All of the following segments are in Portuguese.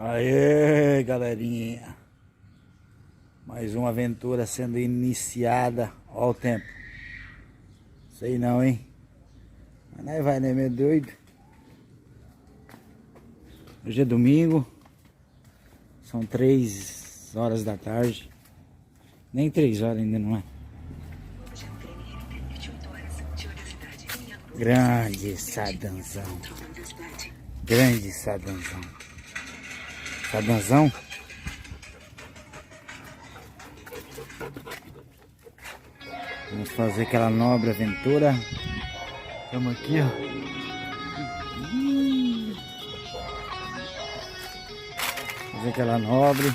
Aê, galerinha, mais uma aventura sendo iniciada. Ó o tempo. Sei não, hein? Mas nós vai, né, meu doido? Hoje é domingo. São 3 horas da tarde. Nem 3 horas ainda, não é? Grande Sadanzão. Grande Sadanzão. Sadanzão. Vamos fazer aquela nobre aventura. Estamos aqui, ó. Fazer aquela nobre.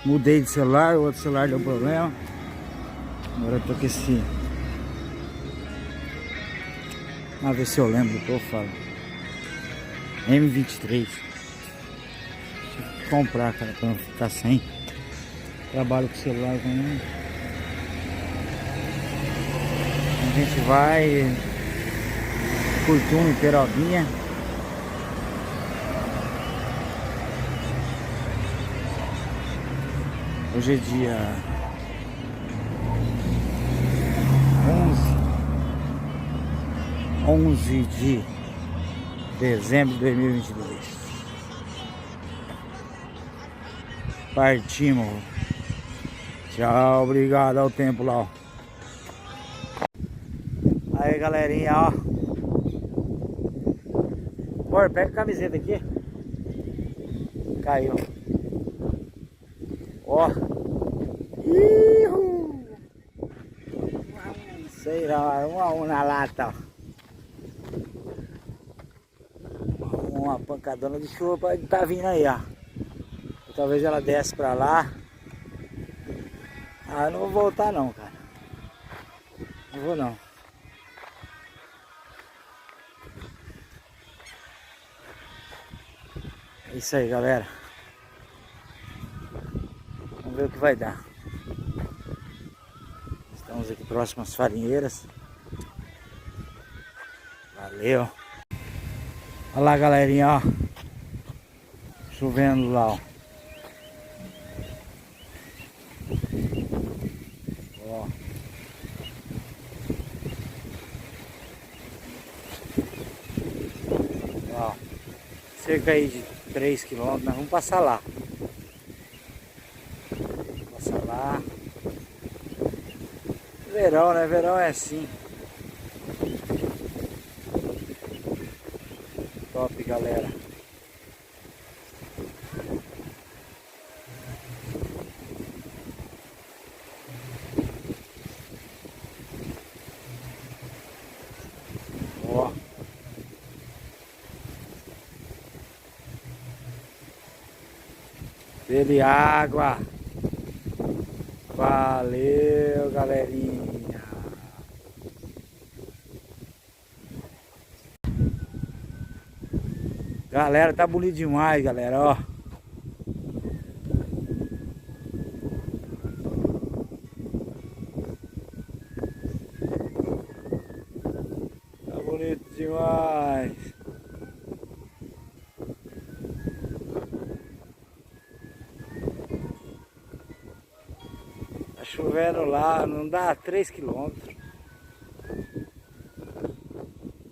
Mudei de celular, o outro celular deu problema. Agora eu tô com esse. Vamos ver se eu lembro do que eu falo. M23. Tive que comprar, cara, pra não ficar sem. Trabalho com celular também. A gente vai Curtume, Perovinha. Hoje é dia 11 de dezembro de 2022. Partimos. Tchau, obrigado ao tempo lá, ó. Aí, galerinha, ó. Bora, pega a camiseta aqui. Caiu. Ó. Ihu. Sei lá, uma na lata, ó. Uma pancadona de chuva pode estar vindo aí, ó. Talvez ela desce pra lá. Ah, eu não vou voltar não, cara. Não vou não. É isso aí, galera. Vamos ver o que vai dar. Estamos aqui próximo às farinheiras. Valeu. Olha lá, galerinha, ó. Chovendo lá, ó. Ó. Ó. Cerca aí de 3 quilômetros, nós vamos passar lá. Passar lá. Verão, né? Verão é assim. Top, galera. Ó. Dele água. Valeu, galerinha. Galera, tá bonito demais, galera, ó. Tá bonito demais. Tá chovendo lá, não dá 3 quilômetros.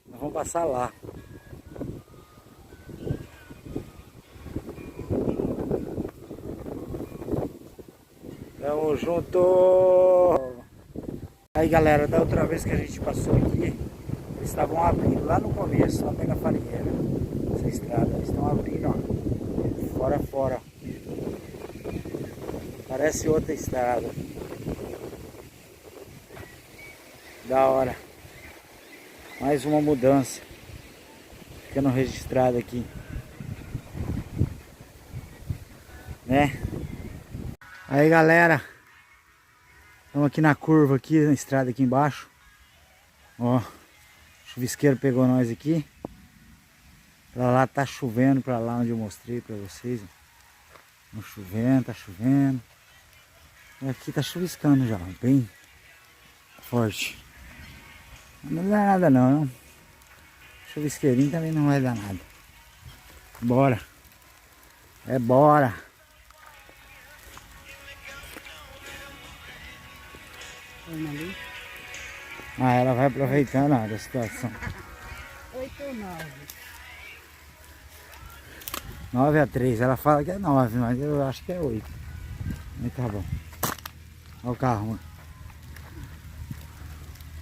Nós vamos passar lá. Tamo junto! Aí, galera, da outra vez que a gente passou aqui, eles estavam abrindo lá no começo, lá pela farinheira. Essa estrada, eles estão abrindo, ó. Fora, fora. Parece outra estrada. Da hora. Mais uma mudança. Ficando registrado aqui. Né? Aí, galera. Estamos aqui na curva aqui, na estrada aqui embaixo. Ó. O chuvisqueiro pegou nós aqui. Pra lá tá chovendo, pra lá onde eu mostrei pra vocês. Tá chovendo, tá chovendo. E aqui tá chuviscando já, bem forte. Não dá nada não. Chuvisqueirinho também não vai dar nada. Bora. É bora. Ah, ela vai aproveitando a situação. 8 ou 9? 9-3. Ela fala que é 9, mas eu acho que é 8. Mas tá bom. Olha o carro, mano.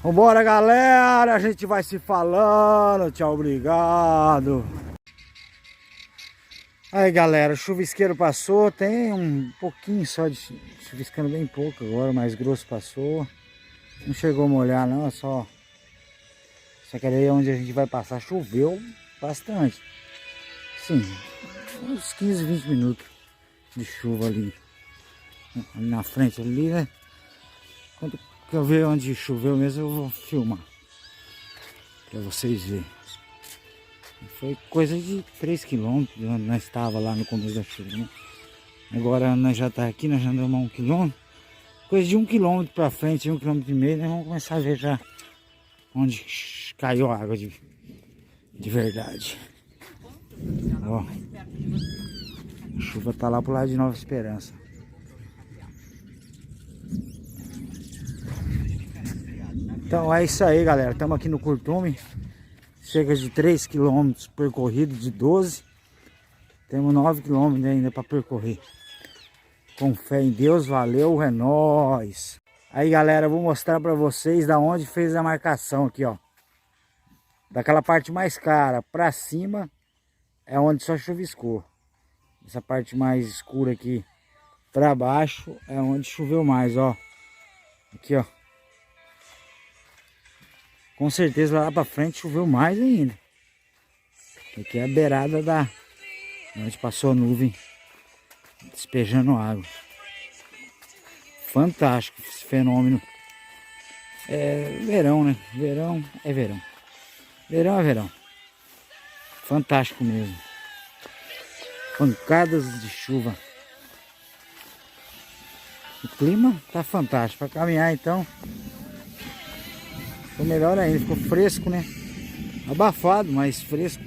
Vambora, galera. A gente vai se falando. Tchau, obrigado. Aí, galera, o chuvisqueiro passou. Tem um pouquinho só de chuviscando, bem pouco agora. O mais grosso passou. Não chegou a molhar, não. É só que ali onde a gente vai passar choveu bastante. Sim, uns 15, 20 minutos de chuva ali na frente ali, né? Quando eu ver onde choveu mesmo, eu vou filmar pra vocês verem. Foi coisa de 3 km onde nós estava lá no começo da chuva, né? Agora nós já tá aqui, nós já andamos a 1 km. Coisa de 1 km pra frente, 1,5 km, nós vamos começar a ver já onde caiu a água de verdade. Ó, a chuva tá lá pro lado de Nova Esperança. Então é isso aí, galera. Estamos aqui no Curtume. Chega de 3 km percorrido, de 12. Temos 9 km ainda para percorrer. Com fé em Deus, valeu, é nóis. Aí, galera, eu vou mostrar para vocês da onde fez a marcação aqui, ó. Daquela parte mais clara para cima é onde só chuviscou. Essa parte mais escura aqui para baixo é onde choveu mais, ó. Aqui, ó. Com certeza lá para frente choveu mais ainda. Aqui é a beirada da onde passou a nuvem despejando água. Fantástico esse fenômeno. É verão, né? Verão é verão. Verão é verão. Fantástico mesmo. Pancadas de chuva. O clima tá fantástico. Para caminhar então. Ficou melhor ainda. Ficou fresco, né? Abafado, mas fresco.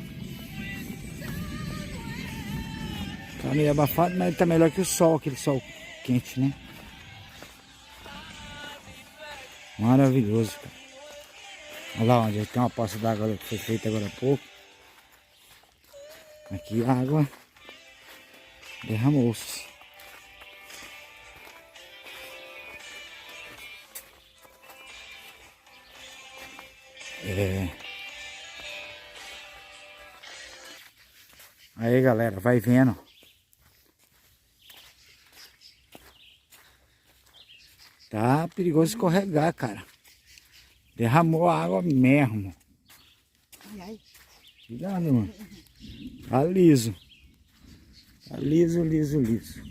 Tá meio abafado, mas tá melhor que o sol. Aquele sol quente, né? Maravilhoso, cara. Olha lá onde tem uma poça d'água que foi feita agora há pouco. Aqui a água derramou-se. Aí, galera, vai vendo. Tá perigoso escorregar, cara. Derramou a água mesmo. Ai, ai. Cuidado, mano. Tá liso. Tá liso, liso, liso.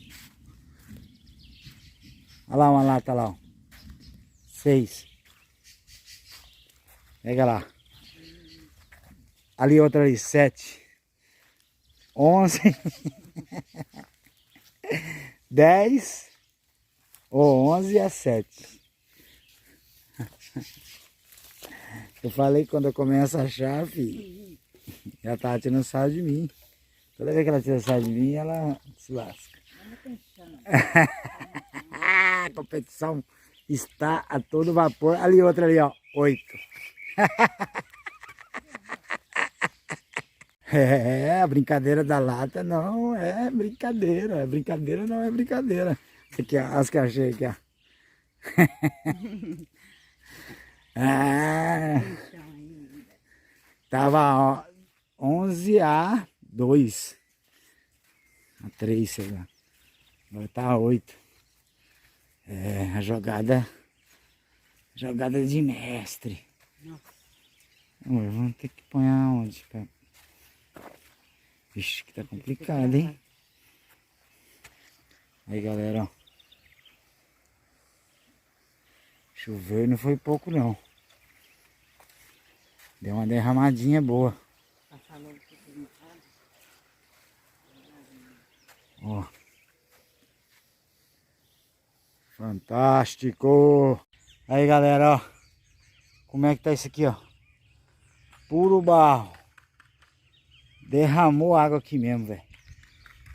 Olha lá uma lata lá, ó. 6. Pega lá. Ali outra ali, 7. 11. 10. Ou 11 a 7. Eu falei que quando eu começo a achar, filho, a Tati não sabe de mim. Toda vez que ela tira sarro de mim, ela se lasca. A competição está a todo vapor. Ali outra ali, ó. 8. É, a brincadeira da lata não é brincadeira. Brincadeira não é brincadeira. Aqui, ó, as que eu achei aqui, ó. Ah, tava, ó, 11 a 2. A 3, sei lá. Agora tá a 8. É, a jogada de mestre. Amor, vamos ter que pôr aonde? Vixe, que tá complicado, hein? Aí, galera, ó. Choveu e não foi pouco, não. Deu uma derramadinha boa. Ó. Fantástico! Aí, galera, ó. Como é que tá isso aqui, ó? Puro barro. Derramou água aqui mesmo, velho.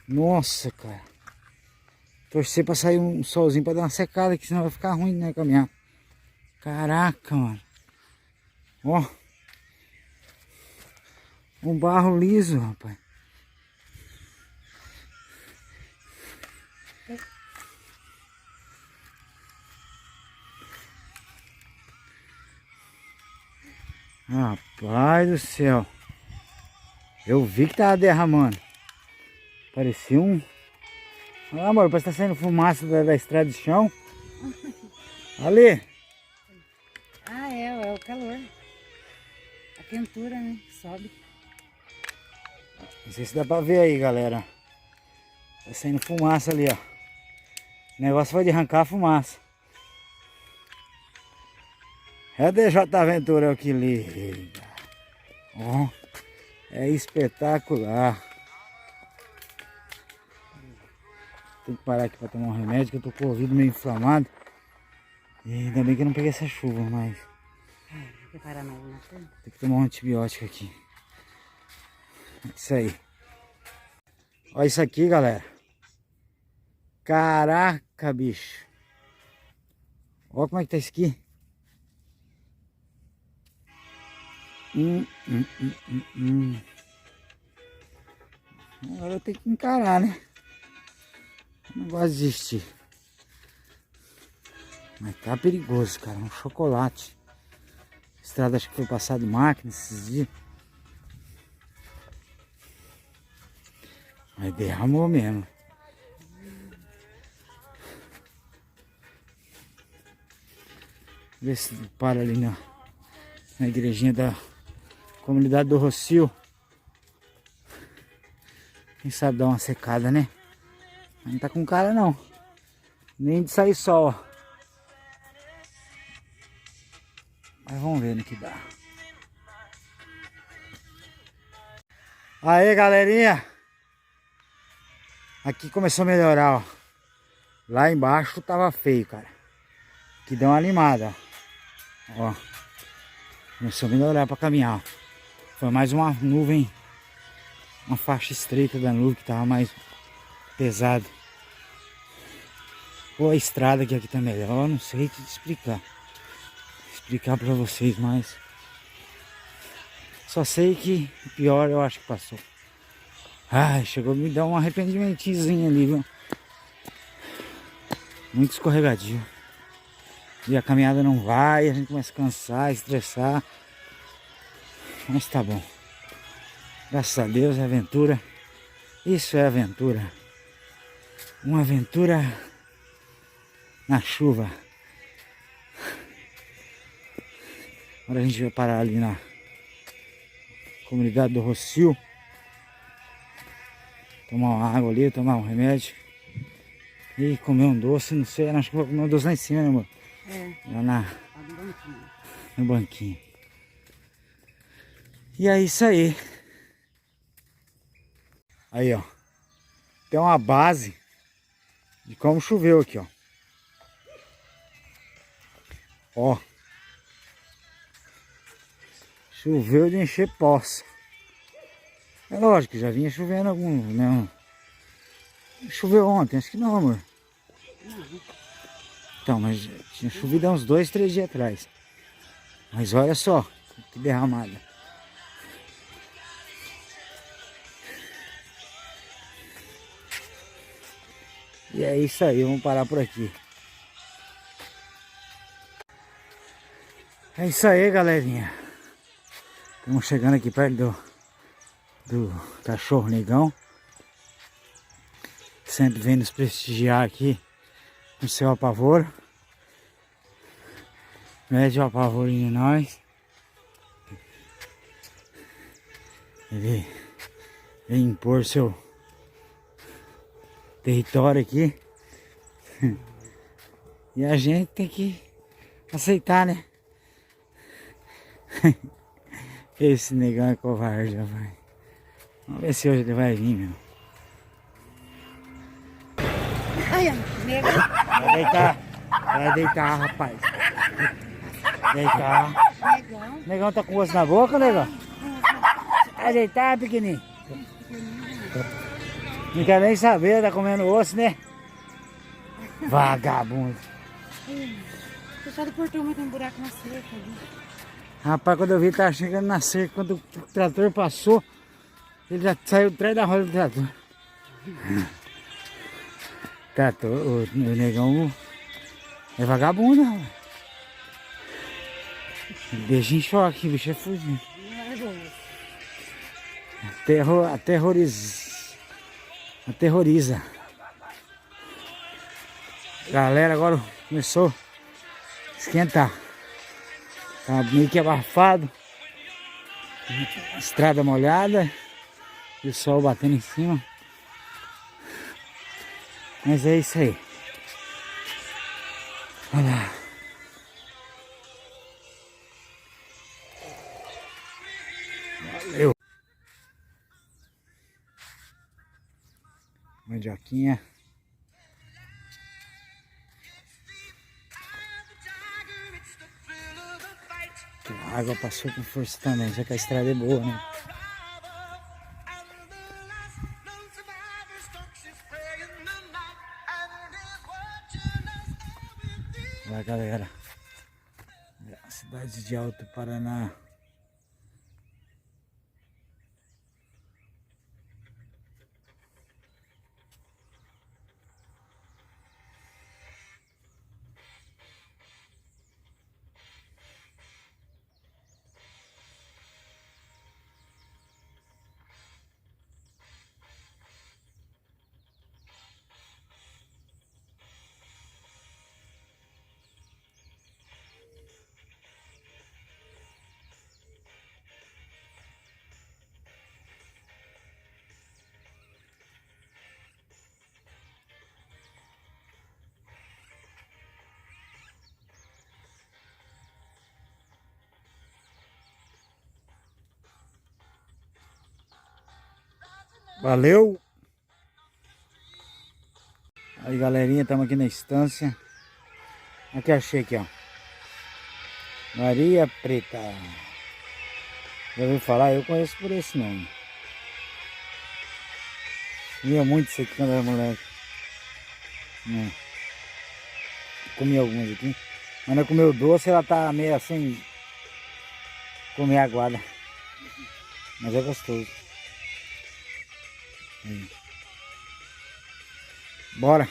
Nossa, cara. Torcer pra sair um solzinho pra dar uma secada, que senão vai ficar ruim, né, caminhar. Caraca, mano. Ó. Um barro liso, rapaz. Rapaz do céu. Eu vi que tava derramando. Parecia um... Ah, amor, parece que tá saindo fumaça da estrada de chão. Ali. Ah, é o calor. A quentura, né? Sobe. Não sei se dá pra ver aí, galera. Tá saindo fumaça ali, ó. O negócio foi de arrancar a fumaça. É DJ Aventura que liga. Ó, é espetacular. Tem que parar aqui pra tomar um remédio, que eu tô com o ouvido meio inflamado. E ainda bem que eu não peguei essa chuva, mas... Tem que parar não, né? Tem que tomar um antibiótico aqui. Isso aí. Olha isso aqui, galera. Caraca, bicho. Olha como é que tá isso aqui. Agora eu tenho que encarar, né? Eu não gosto de desistir. Mas tá perigoso, cara. Um chocolate. A estrada acho que foi passada de máquina esses dias. Mas derramou mesmo. Vê se para ali na igrejinha da comunidade do Rocio. Quem sabe dar uma secada, né? Mas não tá com cara não. Nem de sair sol, ó. Mas vamos ver no que dá. Aí, galerinha. Aqui começou a melhorar, ó. Lá embaixo tava feio, cara. Aqui deu uma animada, ó. Ó. Começou a melhorar pra caminhar, ó. Foi mais uma nuvem. Uma faixa estreita da nuvem que tava mais pesado. Ou a estrada que aqui tá melhor, não sei te explicar. Explicar pra vocês, mas só sei que o pior eu acho que passou. Ai, chegou a me dar um arrependimentozinho ali, viu? Muito escorregadio. E a caminhada não vai, a gente começa a cansar, estressar. Mas tá bom. Graças a Deus, é aventura. Isso é aventura. Uma aventura na chuva. Agora a gente vai parar ali na comunidade do Rocio. Tomar uma água ali, tomar um remédio. E comer um doce, não sei, acho que vou comer um doce lá em cima, né, amor? É. Lá no banquinho. E é isso aí. Aí, ó. Tem uma base de como choveu aqui, ó. Ó. Choveu de encher poça. É lógico, já vinha chovendo algum, né? Choveu ontem, acho que não, amor. Então, mas tinha chovido há uns 2, 3 dias atrás. Mas olha só, que derramada. E é isso aí, vamos parar por aqui. É isso aí, galerinha. Estamos chegando aqui perto do cachorro negão. Sempre vem nos prestigiar aqui no seu apavoro. Mede o apavorinho em nós. Ele vem impor seu território aqui. E a gente tem que aceitar, né? Esse negão é covarde, rapaz. Vamos ver se hoje ele vai vir, meu. Ai, ai, nega. Vai deitar, rapaz. Deitar. Negão. Negão tá com osso na boca, negão? Vai deitar, pequenininho. Não quer nem saber, tá comendo osso, né? Vagabundo. Fechado o portão, mas tem um buraco na cerca ali. Rapaz, quando eu vi, ele tava chegando na cerca. Quando o trator passou, ele já saiu atrás da roda do trator. O negão é vagabundo, rapaz. Deixa em choque, o bicho é fugindo. Aterroriza. Galera, agora começou a esquentar. Tá meio que abafado. Estrada molhada. E o sol batendo em cima. Mas é isso aí. Olha lá. Valeu. Mandioquinha. A água passou com força também, já que a estrada é boa, né? Olha, galera. Cidade de Alto Paraná. Valeu! Aí, galerinha, estamos aqui na estância. Aqui achei aqui, ó. Maria Preta. Já ouviu falar? Eu conheço por esse nome. Comia muito isso aqui quando era moleque. Comi algumas aqui. Mas não comeu doce, ela tá meio assim. Comer aguada. Mas é gostoso. Aí. Bora.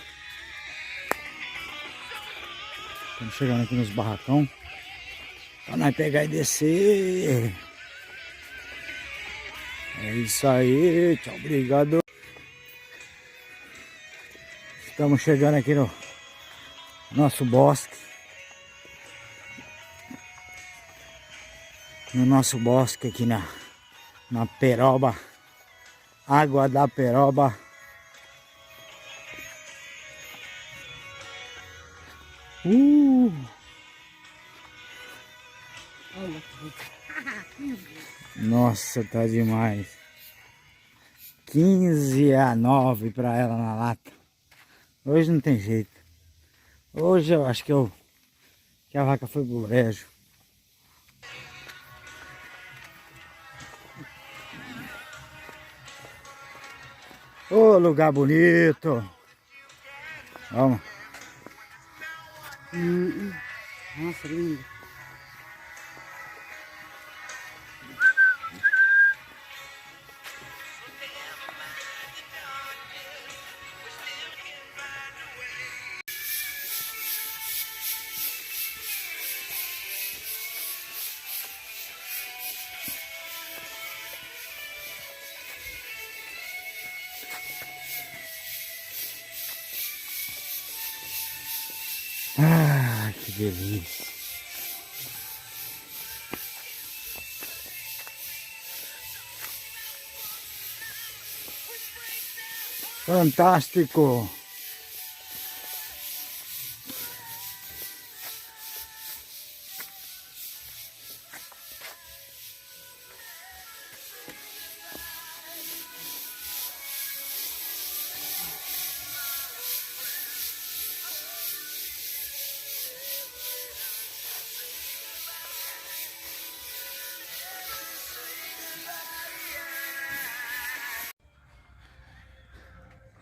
Estamos chegando aqui nos barracão. Pra nós pegar e descer. É isso aí. Tchau, obrigado. Estamos chegando aqui no nosso bosque. No nosso bosque aqui na Peroba. Água da Peroba. Nossa, tá demais. 15-9 pra ela na lata. Hoje não tem jeito. Hoje eu acho que a vaca foi pro brejo. Ô, lugar bonito. Vamos. Nossa, lindo. Ah, que delícia. Fantástico.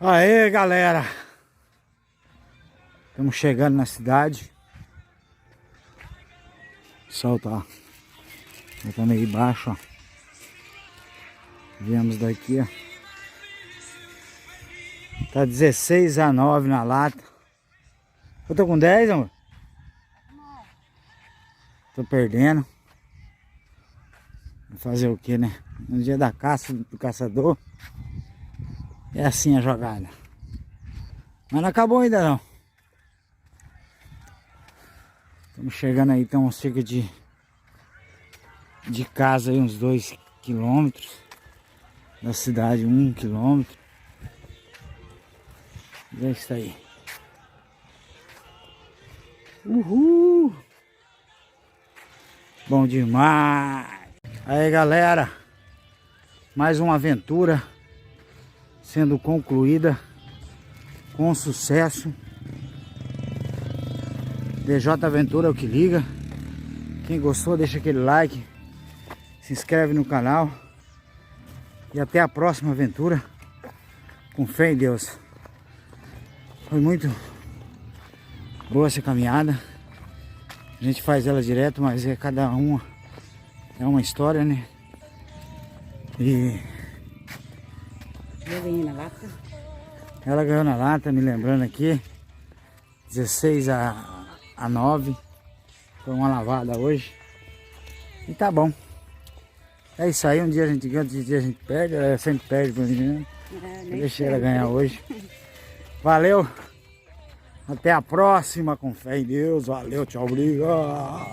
Aê, galera! Estamos chegando na cidade. O sol tá meio baixo, ó. Viemos daqui, ó. Tá 16:09 na lata. Eu tô com 10, amor? Tô perdendo. Vou fazer o que, né? No dia da caça, do caçador. É assim a jogada. Mas não acabou ainda não. Estamos chegando aí, estamos cerca de casa aí uns 2 quilômetros. Da cidade 1 quilômetro. E é isso aí. Uhul! Bom demais! Aí, galera, mais uma aventura sendo concluída com sucesso. DJ Aventura é o que liga. Quem gostou, deixa aquele like, se inscreve no canal e até a próxima aventura, com fé em Deus. Foi muito boa essa caminhada. A gente faz ela direto, mas é cada uma é uma história, né? E Eu ganhei na lata. ela ganhou na lata, me lembrando aqui, 16:09. Foi uma lavada hoje. E tá bom. É isso aí, um dia a gente ganha, outro dia a gente perde. Ela sempre perde pra mim, né? Deixei ela ganhar hoje. Valeu. Até a próxima, com fé em Deus. Valeu, tchau, obrigado.